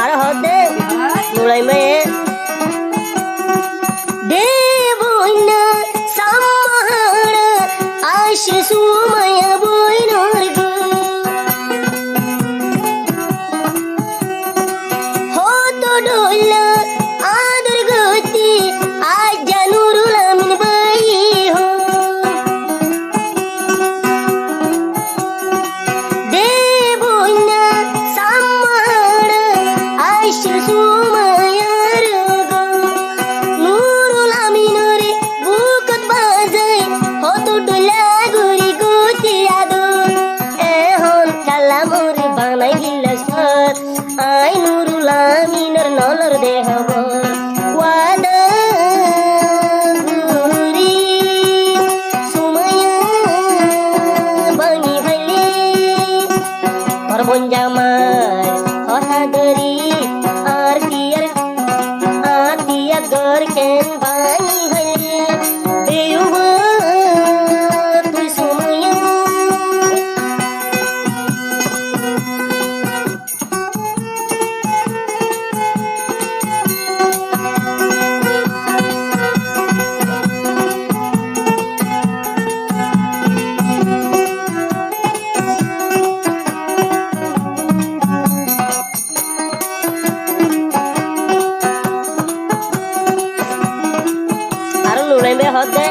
আর হতে নুড়াইমে দেবইনা সামহাড় আশে সুমায়া বইনর গো হতো ডোলা আদর গতি আজ জানুরুল আমিন বাই হো দেবইনা সামহাড় আশে সুমায়ার গো নুরুল আমিনরে বুকত বাজাই হতো ডোলা গুড়ি গতি আদর এখন কালা মোরে বানাই দিল সর আই নুরুল আমিনর নলর দেহব ওয়াদা গুরি সুমায়া বানি ভাইলে তোর বোন জামাই হতা দরি আর তিয়া গর কেন বানি ভাইলে বেউব তুই সুমায়া আর নুড়াইবে হতে